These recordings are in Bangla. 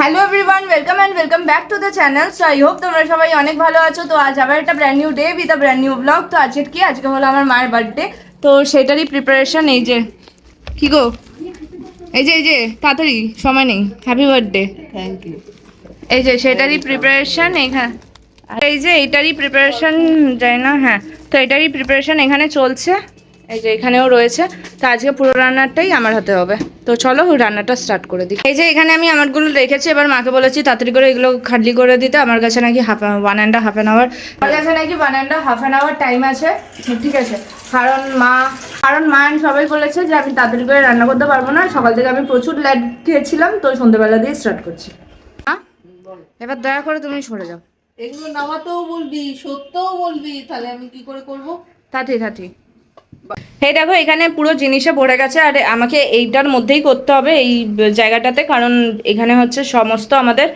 Hello everyone, welcome back to the channel. So I hope তোমরা সবাই অনেক ভালো আছো। তো আজ আবার একটা brand new day with a brand new blog. তো আজকে হলো আমার মায়ের বার্থডে, তো সেটারই প্রিপারেশন। এই যে কি গো, এই যে তাড়াতাড়ি, সময় নেই। Happy birthday. Thank you. এই যে সেটারই প্রিপারেশন এখানে, এই যে এইটারই প্রিপারেশন, যাই না, হ্যাঁ। তো এটারই প্রিপারেশন এখানে চলছে। এই যে এখানেও রয়েছে। তো আজকে পুরো রান্নাটাই আমার হাতে হবে। তো চলো রান্নাটা স্টার্ট করে দিই। এই যে এখানে আমি আমারগুলো রেখেছি, এবার মাকে বলেছি তাড়াতাড়ি করে এগুলো খাটলি করে দিতে। আমার কাছে নাকি হাফ অ্যান আওয়ার আমার কাছে নাকি হাফ অ্যান আওয়ার টাইম আছে। ঠিক আছে, কারণ মা সবাই বলেছে যে আমি তাড়াতাড়ি করে রান্না করতে পারবো না। সকাল থেকে আমি প্রচুর ল্যাড খেয়েছিলাম, তো সন্ধ্যেবেলা দিয়ে স্টার্ট করছি। হ্যাঁ, এবার দয়া করে তুমি সরে যাও। এগুলো নামাতেও বলবি, সত্যও বলবি, তাহলে আমি কি করে করব? থাকি। এই দেখো এখানে পুরো জিনিসে ভরে গেছে, আর আমাকে এইটার মধ্যেই করতে হবে, এই জায়গাটাতে, কারণ এখানে হচ্ছে সমস্ত আমাদের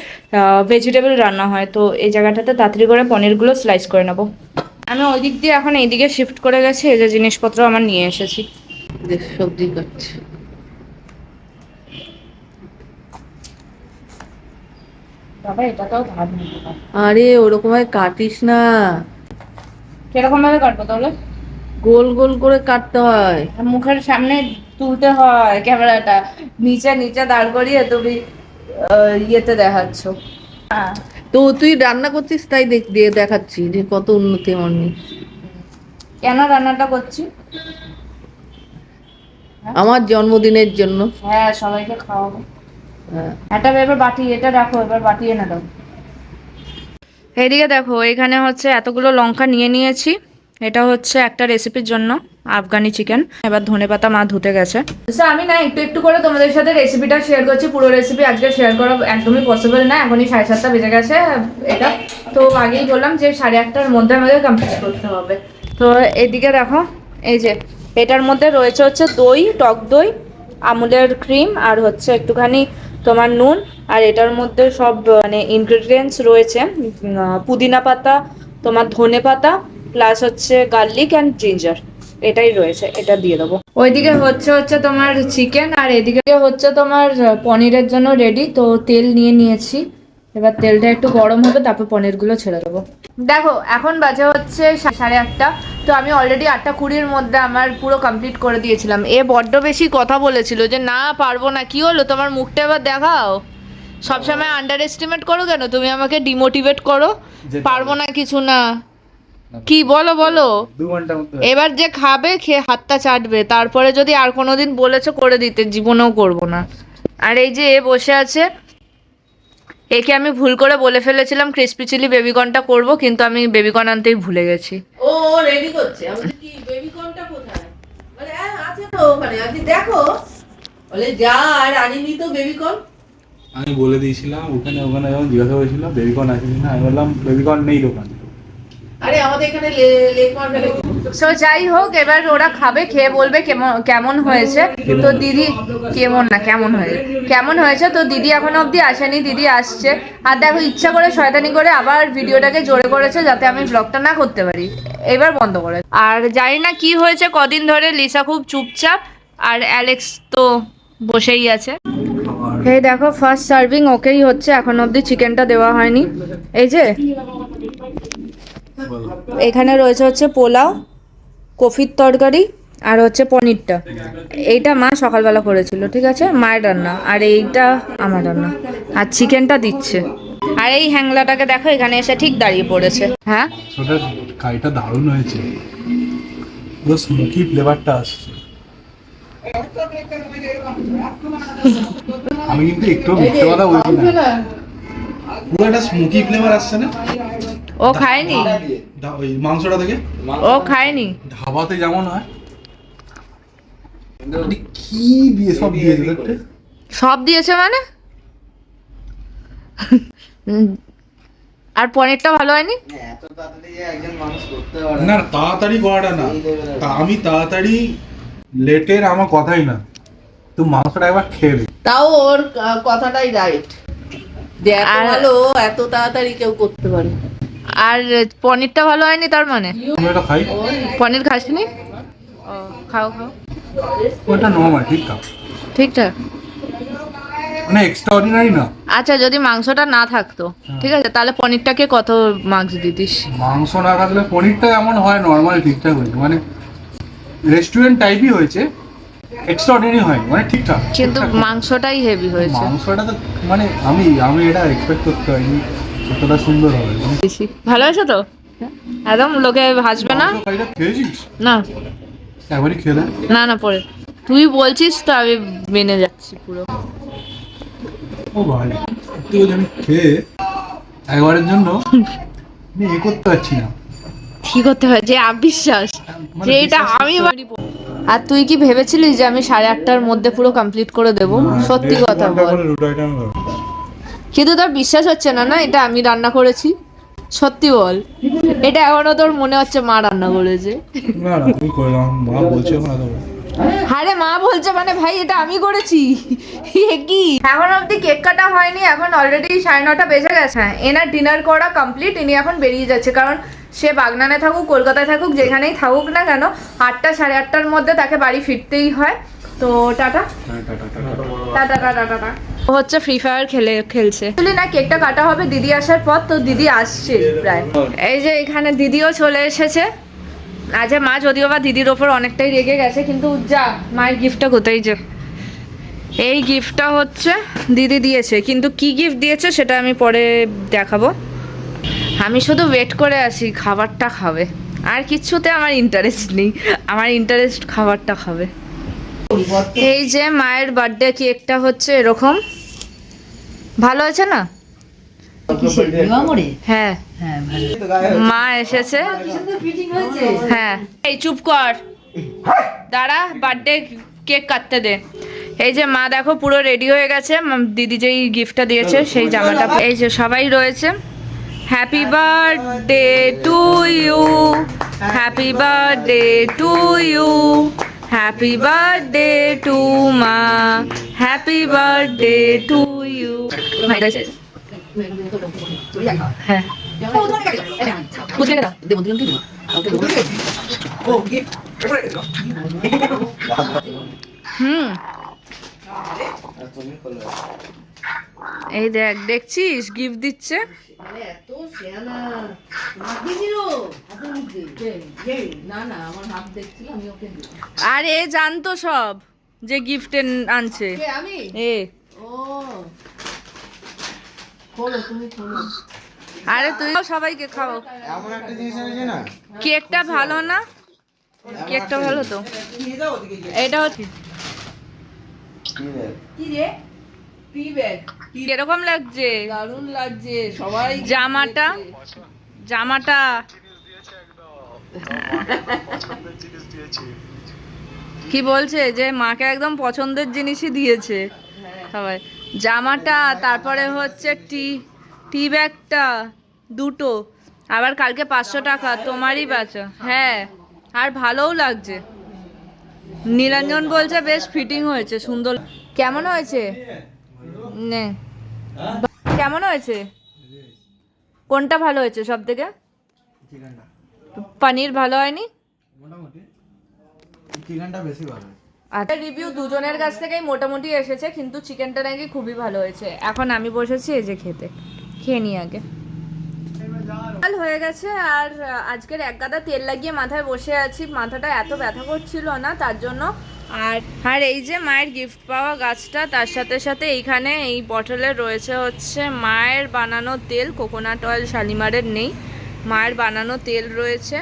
ভেজিটেবল রান্না হয়। তো এই জায়গাটাতে তাড়াতাড়ি করে পনিরগুলো স্লাইস করে নেবো। আমি ওই দিক দিয়ে এখন এইদিকে শিফট করে গেছি। এই যে জিনিসপত্র আমার নিয়ে এসেছি। সবজি কাটছে। বাবা এটাতেও ধার নিতে পারে। আরে ওরকম ভাবে কাটিস না, কিরকম ভাবে কাটবো তাহলে? গোল গোল করে কাটতে হয়। মুখের সামনে তুলতে হয় ক্যামেরাটা, নিচে নিচে দাঁড় করিয়ে তুমি ইয়েতে দেখাচ্ছ। হ্যাঁ, তো তুই রান্না করছিস তাই দিয়ে দেখাচ্ছি যে কত উন্নতি আমার নেই। কেন রান্নাটা করছি? আমার জন্মদিনের জন্য। হ্যাঁ, সবাইকে খাওয়াবো। হ্যাঁ। এবার বাটি, এটা রাখো, এবার বাটি এনে দাও। এইদিকে দেখো, এখানে হচ্ছে এতগুলো লঙ্কা নিয়ে নিয়েছি। এটা হচ্ছে একটা রেসিপির জন্য, আফগানি চিকেন। এবার ধনেপাতা মা ধুতে গেছে। আমি না একটু একটু করে তোমাদের সাথে রেসিপিটা শেয়ার করছি। পুরো রেসিপি আজকে শেয়ার করা একদমই পসিবল না, এখনই 7:30 বেজে গেছে এটা। তো আগেই বললাম যে 8:30-টার মধ্যে আমাদের কমপ্লিট করতে হবে। তো এদিকে দেখো, এই যে এটার মধ্যে রয়েছে হচ্ছে দই, টক দই, আমুলের ক্রিম, আর হচ্ছে একটুখানি তোমার নুন। আর এটার মধ্যে সব মানে ইনগ্রেডিয়েন্টস রয়েছে, পুদিনা পাতা, তোমার ধনে পাতা, প্লাস হচ্ছে গার্লিক অ্যান্ড জিঞ্জার, এটাই রয়েছে। এটা দিয়ে দেবো। ওইদিকে হচ্ছে তোমার চিকেন, আর এদিকে হচ্ছে তোমার পনিরের জন্য রেডি। তো তেল নিয়ে নিয়েছি, এবার তেলটা একটু গরম হবে, তারপর পনিরগুলো ছেড়ে দেবো। দেখো এখন বাজে হচ্ছে 8:30। তো আমি অলরেডি 8:20-র মধ্যে আমার পুরো কমপ্লিট করে দিয়েছিলাম। এ বড্ড বেশি কথা বলেছিল যে না পারবো না। কি হলো তোমার মুখটা এবার দেখাও। সবসময় আন্ডার এস্টিমেট করো কেন তুমি আমাকে, ডিমোটিভেট করো, পারবো না কিছু না। কি বলো 2 ঘন্টার মধ্যে এবার যে খাবে খেয়ে হাতটা চাটবে, তারপরে যদি আর কোনোদিন বলেছো করে দিতে, জীবনেও করবো না। আর এই যে এ বসে আছে, একে আমি ভুল করে বলে ফেলেছিলাম ক্রিসপি চিলি বেবিকর্নটা করবো, কিন্তু আমি বেবিকর্ন আনতেই ভুলে গেছি। ও রেডি করছে। আমি বলি, কি বেবিকর্নটা কোথায়? বলে হ্যাঁ আছে তো ওখানে, আজকে দেখো। বলে যা, আর আনিনি তো বেবিকর্ন। আমি বলে দিয়েছিলাম ওখানে যখন জিজ্ঞাসা করেছিল বেবিকর্ন আছে কিনা, আমি বললাম বেবিকর্ন নেই দোকানে। আরে আমাদের এখানে লেক মার্কেটে। সো যাই হোক, এবার ওরা খাবে, খেয়ে বলবে কেমন হয়েছে। তো দিদি কেমন হয়েছে। তো দিদি এখনো অবধি আসেনি, দিদি আসছে। আর দেখো ইচ্ছা করে শয়তানি করে আবার ভিডিওটাকে জোরে করেছে যাতে আমি ব্লগটা না করতে পারি। এবার বন্ধ করে। আর জানি না কি হয়েছে, কদিন ধরে লিসা খুব চুপচাপ, আর অ্যালেক্স তো বসেই আছে। এই দেখো ফার্স্ট সার্ভিং ওকেই হচ্ছে, এখন অবধি চিকেনটা দেওয়া হয়নি। এই যে এখানে রয়েছে হচ্ছে পোলাও, কফির তরকারি, আর হচ্ছে পনিরটা। এইটা মা সকালবেলা করেছিল, ঠিক আছে, মায়ের রান্না। আর এইটা আমার রান্না। আর চিকেনটা দিচ্ছে। আর এই হ্যাংলাটাকে দেখো এখানে এসে ঠিক দাঁড়িয়ে পড়েছে। হ্যাঁ, ওটা কারিটা দারুণ হয়েছে, পুরো স্মোকি ফ্লেভারটা আসছে। আমি কিন্তু একটু মিথ্যে কথা বলছি না, পুরো একটা স্মোকি ফ্লেভার আসছে না। ও খায়নি, ওই মাংসটা থেকে ও খায়নি। ধাবাতে যেমন হয়, কি দিয়ে সব দিয়েছে দেখতে। সব দিয়েছে মানে? আর পনিরটা ভালো হয়নি? না তাড়াতাড়ি করাটা না, আমি তাড়াতাড়ি লেটের আমার কথাই না, তুই মাংসটা একবার খেয়ে নে। তাও ওর কথাটাই রাইট, যে এত ভালো এত তাড়াতাড়ি কেউ করতে পারে। আর পনিরটা ভালো হয়নি তার মানে? আমি এটা খাই, পনির খাসনি? ও খাও। ওটা নর্মাল ঠিকঠাক। ঠিকঠাক। মানে এক্সট্রাঅর্ডিনারি না। আচ্ছা যদি মাংসটা না থাকতো ঠিক আছে তাহলে পনিরটাকে কত মার্কস দিতিস? মাংস না থাকলে পনিরটা এমন হয় নর্মাল ঠিকঠাক হয়েছে, মানে রেস্টুরেন্ট টাইপই হয়েছে, এক্সট্রাঅর্ডিনারি হয়নি, মানে ঠিকঠাক। কিন্তু মাংসটাই হেভি হয়েছে। মাংসটা তো মানে আমি এটা এক্সপেক্ট করতে হয়নি কতটা সুন্দর হবে। বেশি ভালো হয়েছে তো, একদম লোকে হাসবে না। মাংস কারিটা খেয়েছিস? না একবারই খেলে। না না পরে তুই বলছিস তো আমি মেনে যাচ্ছি পুরো। ও ভাই সত্যি বলছি, আমি খেয়ে একবারের জন্য আমি করতে পারছি না। কি করতে হয় যে অবিশ্বাস মানে যে এটা বিশ্বাস আমি করতে- আর তুই কি ভেবেছিলিস যে আমি 8:30টার মধ্যে পুরো কমপ্লিট করে দেবো? সত্যি কথা বল। কিন্তু তোর বিশ্বাস হচ্ছে না না এটা আমি রান্না করেছি? সত্যি বল, এটা এখনো তোর মনে হচ্ছে মা রান্না করেছে? না না তুমি করলাম, মা বলছে না তো। আরে মা বলছে মানে ভাই এটা আমি করেছি। এ কি এখন অবধি কেক কাটা হয়নি, এখন অলরেডি 9:30 বেজে গেছে। হ্যাঁ এনার ডিনার করা কমপ্লিট, ইনি এখন বেরিয়ে যাচ্ছে, কারণ সে বাগনানে থাকুক কলকাতায় থাকুক যেখানেই থাকুক না কেন 8টা 8:30টার মধ্যে তাকে বাড়ি ফিরতেই হয়। তো টাটা টাটা টাটা টাটা। ও হচ্ছে ফ্রি ফায়ার খেলছে আসলে না। কেকটা কাটা হবে দিদি আসার পর, তো দিদি আসছে প্রায়। এই যে এখানে দিদিও চলে এসেছে। আজ মা যদিও বা দিদির ওপর অনেকটাই রেগে গেছে, কিন্তু যা মায়ের গিফটটা কোথায় যে এই গিফটটা হচ্ছে দিদি দিয়েছে, কিন্তু কি গিফট দিয়েছে সেটা আমি পরে দেখাবো। আমি শুধু ওয়েট করে আছি খাবারটা খাবে, আর কিচ্ছুতে আমার ইন্টারেস্ট নেই, আমার ইন্টারেস্ট খাবারটা খাবে। এই যে মায়ের বার্থডে কেকটা হচ্ছে এরকম, ভালো আছে না? হ্যাঁ মা এসেছে। হ্যাঁ এই চুপ কর, দাঁড়া বার্থডে কেক কাটতে দে। এই যে মা দেখো পুরো রেডি হয়ে গেছে, দিদি যেই গিফটটা দিয়েছে সেই জামাটা। এই যে সবাই রয়েছে। Happy birthday to you, happy birthday to you, happy birthday to মা, হ্যাপি বার্থডে টু ইউ। হ্যাঁ হুম এই দেখ, দেখছিস গিফট দিচ্ছে। মানে এত শেয়ানা হাত দিয়েছিল হাতের মধ্যে। না না আমার হাত দেখছিল, আমি ওকে দিই। আর এ জানতো সব যে গিফট আনছে। কে আমি? এ ও খোলো, তুমি খোলো। আরে তুইও সবাইকে খাও। এমন একটা জিনিস এনেছে না, কেকটা ভালো না? কেকটা ভালো তো। এটা হচ্ছে কি রে? P bag. কিরকম লাগছে? দারুণ লাগছে সবাই। জামাটা জামাটা কি বলছে যে মাকে একদম পছন্দের জিনিসই দিয়েছে সবাই। জামাটা, তারপরে হচ্ছে টি ব্যাগটা দুটো, আবার কালকে 500 টাকা তোমারই বাঁচা। হ্যাঁ আর ভালোও লাগছে। নীলাঞ্জন বলছে বেশ ফিটিং হয়েছে, সুন্দর। কেমন হয়েছে? নে কেমন হয়েছে? কোনটা ভালো হয়েছে সব থেকে? পনির ভালো হয়নি? মোটামুটি চিকেনটা বেশি ভালো। আচ্ছা রিভিউ দুজনের কাছ থেকেই মোটামুটি এসেছে, কিন্তু চিকেনটা নাকি খুবই ভালো হয়েছে। এখন আমি বসেছি এই যে খেতে, খেয়ে নিই আগে। কাল হয়ে গেছে আর আজকের এক গাদা তেল লাগিয়ে মাথায় বসে আছি, মাথাটা এত ব্যথা করছিল না তার জন্য। আর এই যে মায়ের গিফট পাওয়া গাছটা, তার সাথে সাথে এইখানে এই বটলে রয়েছে হচ্ছে মায়ের বানানো তেল, কোকোনাট অয়েল শালিমারের নেই, মায়ের বানানো তেল রয়েছে।